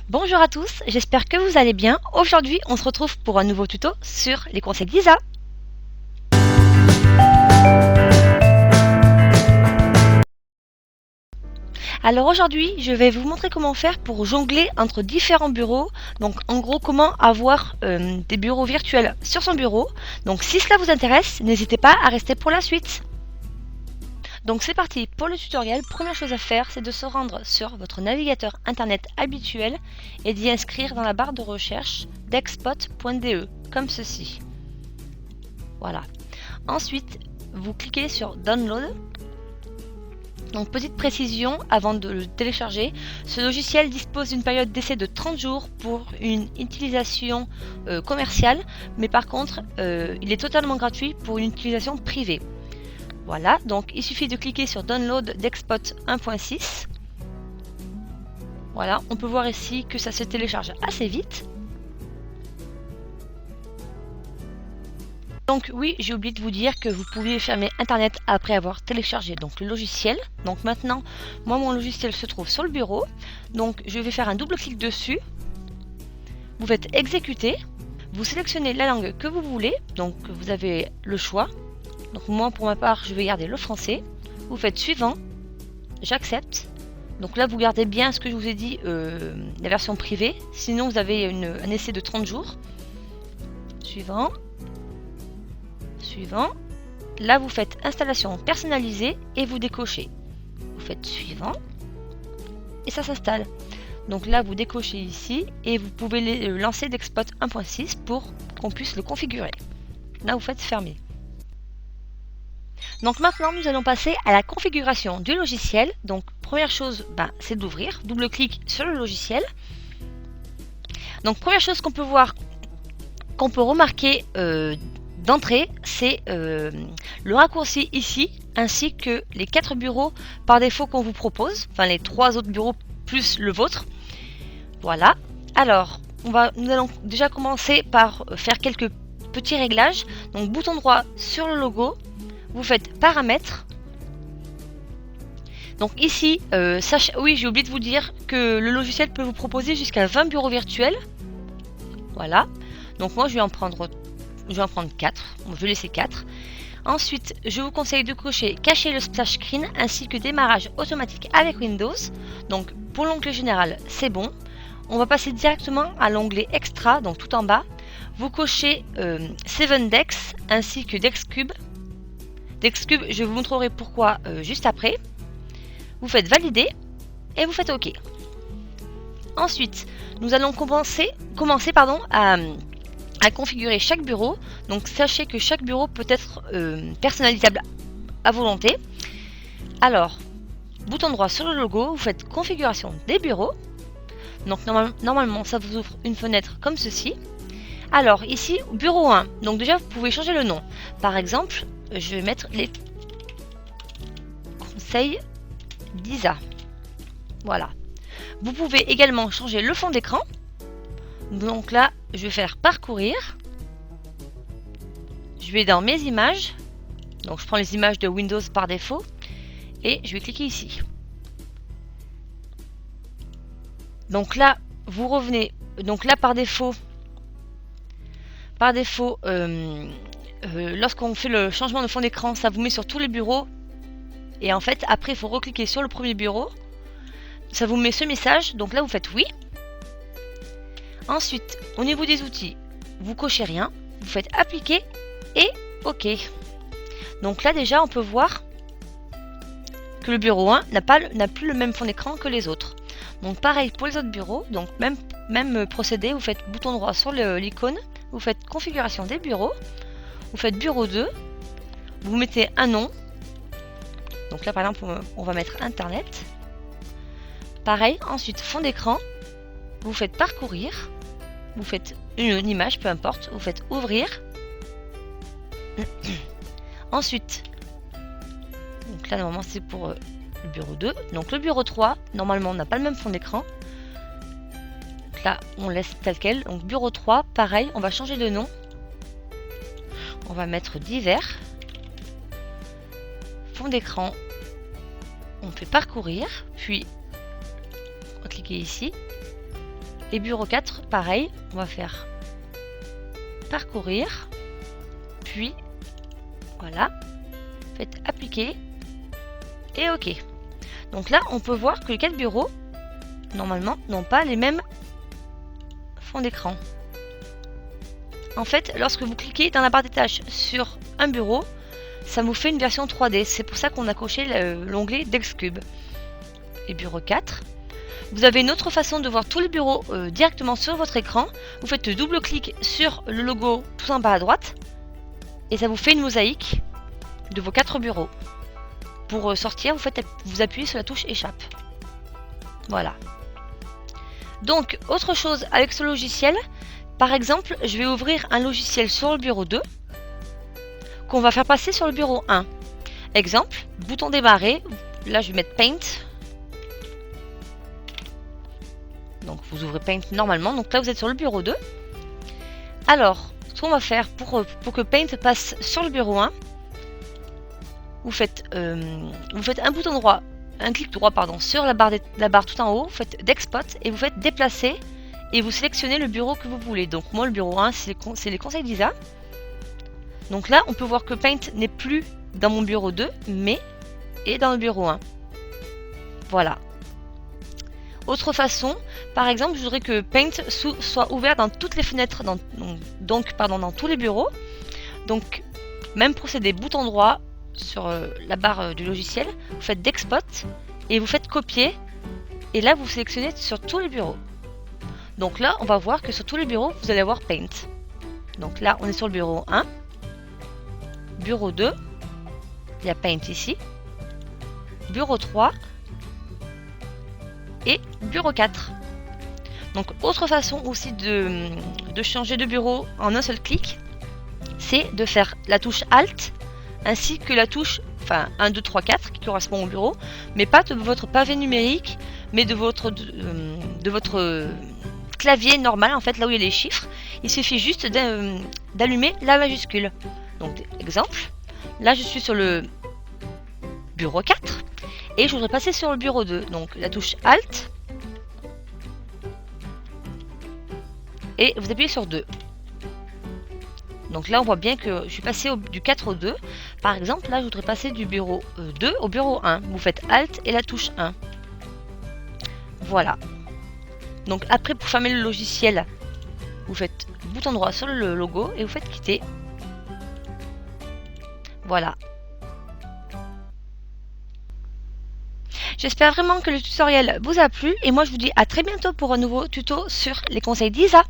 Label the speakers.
Speaker 1: Bonjour à tous, j'espère que vous allez bien. Aujourd'hui, on se retrouve pour un nouveau tuto sur les conseils d'Isa. Alors aujourd'hui, je vais vous montrer comment faire pour jongler entre différents bureaux. Donc en gros, comment avoir des bureaux virtuels sur son bureau. Donc si cela vous intéresse, n'hésitez pas à rester pour la suite. Donc c'est parti pour le tutoriel. Première chose à faire, c'est de se rendre sur votre navigateur internet habituel et d'y inscrire dans la barre de recherche dexpot.de, comme ceci. Voilà. Ensuite, vous cliquez sur Download. Donc petite précision avant de le télécharger, ce logiciel dispose d'une période d'essai de 30 jours pour une utilisation commerciale, mais par contre il est totalement gratuit pour une utilisation privée. Voilà, donc il suffit de cliquer sur Download Dexpot 1.6. Voilà, on peut voir ici que ça se télécharge assez vite. Donc oui, j'ai oublié de vous dire que vous pouviez fermer internet après avoir téléchargé donc le logiciel. Donc maintenant, moi mon logiciel se trouve sur le bureau. Donc je vais faire un double clic dessus. Vous faites exécuter. Vous sélectionnez la langue que vous voulez. Donc vous avez le choix. Donc moi pour ma part, je vais garder le français. Vous faites suivant. J'accepte. Donc là vous gardez bien ce que je vous ai dit, la version privée. Sinon vous avez un essai de 30 jours. Suivant. Suivant. Là vous faites installation personnalisée et vous décochez. Vous faites suivant et ça s'installe. Donc là vous décochez ici et vous pouvez lancer Dexpot 1.6 pour qu'on puisse le configurer. Là vous faites fermer. Donc maintenant nous allons passer à la configuration du logiciel. Donc première chose, c'est d'ouvrir. Double clic sur le logiciel. Donc première chose qu'on peut voir, qu'on peut remarquer d'entrée, c'est le raccourci ici, ainsi que les 4 bureaux par défaut qu'on vous propose, enfin les 3 autres bureaux plus le vôtre. Voilà. Alors, nous allons déjà commencer par faire quelques petits réglages. Donc bouton droit sur le logo, vous faites paramètres. Donc ici, oui, j'ai oublié de vous dire que le logiciel peut vous proposer jusqu'à 20 bureaux virtuels. Voilà. Donc moi je vais en prendre 4, je vais laisser 4. Ensuite, je vous conseille de cocher cacher le splash screen ainsi que démarrage automatique avec Windows. Donc pour l'onglet général, c'est bon. On va passer directement à l'onglet extra, donc tout en bas. Vous cochez 7 Dex ainsi que Dexcube. Dexcube, je vous montrerai pourquoi juste après. Vous faites valider et vous faites OK. Ensuite, nous allons commencer à configurer chaque bureau. Donc sachez que chaque bureau peut être personnalisable à volonté. Alors, bouton droit sur le logo, vous faites configuration des bureaux. Donc normalement ça vous ouvre une fenêtre comme ceci. Alors ici, bureau 1, donc déjà vous pouvez changer le nom. Par exemple, je vais mettre les conseils d'Isa. Voilà. Vous pouvez également changer le fond d'écran. Donc là, je vais faire parcourir. Je vais dans mes images. Donc je prends les images de Windows par défaut. Et je vais cliquer ici. Donc là, vous revenez. Donc là, par défaut, lorsqu'on fait le changement de fond d'écran, ça vous met sur tous les bureaux. Et en fait, après, il faut recliquer sur le premier bureau. Ça vous met ce message. Donc là, vous faites oui. Ensuite, au niveau des outils, vous cochez rien. Vous faites appliquer et OK. Donc là, déjà, on peut voir que le bureau 1 n'a plus le même fond d'écran que les autres. Donc pareil pour les autres bureaux. Donc même procédé, vous faites bouton droit sur l'icône. Vous faites configuration des bureaux. Vous faites bureau 2. Vous mettez un nom. Donc là, par exemple, on va mettre Internet. Pareil, ensuite, fond d'écran. Vous faites parcourir. Vous faites une image, peu importe. Vous faites ouvrir. Ensuite, donc là, normalement, c'est pour le bureau 2. Donc le bureau 3, normalement, on n'a pas le même fond d'écran. Donc là, on laisse tel quel. Donc bureau 3, pareil, on va changer de nom. On va mettre divers. Fond d'écran. On fait parcourir. Puis, on va cliquer ici. Et bureau 4, pareil, on va faire parcourir, puis voilà, faites appliquer et OK. Donc là, on peut voir que les 4 bureaux, normalement, n'ont pas les mêmes fonds d'écran. En fait, lorsque vous cliquez dans la barre des tâches sur un bureau, ça vous fait une version 3D. C'est pour ça qu'on a coché l'onglet DexCube. Et bureau 4. Vous avez une autre façon de voir tous les bureaux directement sur votre écran. Vous faites double-clic sur le logo tout en bas à droite. Et ça vous fait une mosaïque de vos 4 bureaux. Pour sortir, vous appuyez sur la touche échappe. Voilà. Donc, autre chose avec ce logiciel, par exemple, je vais ouvrir un logiciel sur le bureau 2 qu'on va faire passer sur le bureau 1. Exemple, bouton démarrer, là je vais mettre Paint. Donc vous ouvrez Paint normalement, donc là vous êtes sur le bureau 2. Alors, ce qu'on va faire pour que Paint passe sur le bureau 1, vous faites un bouton droit, un clic droit pardon, sur la barre tout en haut, vous faites d'export et vous faites déplacer et vous sélectionnez le bureau que vous voulez. Donc moi le bureau 1 c'est les conseils d'Isa. Donc là on peut voir que Paint n'est plus dans mon bureau 2 mais est dans le bureau 1. Voilà. Autre façon, par exemple je voudrais que Paint soit ouvert dans toutes les fenêtres, dans tous les bureaux. Donc même procédé, bouton droit sur la barre du logiciel, vous faites d'export et vous faites copier et là vous sélectionnez sur tous les bureaux. Donc là on va voir que sur tous les bureaux vous allez avoir Paint. Donc là on est sur le bureau 1, bureau 2, il y a Paint ici, bureau 3 et bureau 4. Donc autre façon aussi de changer de bureau en un seul clic, c'est de faire la touche Alt ainsi que la touche 1, 2, 3, 4 qui correspond au bureau, mais pas de votre pavé numérique, mais de votre clavier normal, en fait, là où il y a les chiffres. Il suffit juste d'allumer la majuscule. Donc, exemple, là je suis sur le bureau 4 et je voudrais passer sur le bureau 2. Donc, la touche Alt et vous appuyez sur 2. Donc là, on voit bien que je suis passé du 4 au 2. Par exemple, là, je voudrais passer du bureau 2 au bureau 1. Vous faites Alt et la touche 1. Voilà. Donc après, pour fermer le logiciel, vous faites bouton droit sur le logo et vous faites quitter. Voilà. J'espère vraiment que le tutoriel vous a plu et moi je vous dis à très bientôt pour un nouveau tuto sur les conseils d'Isa.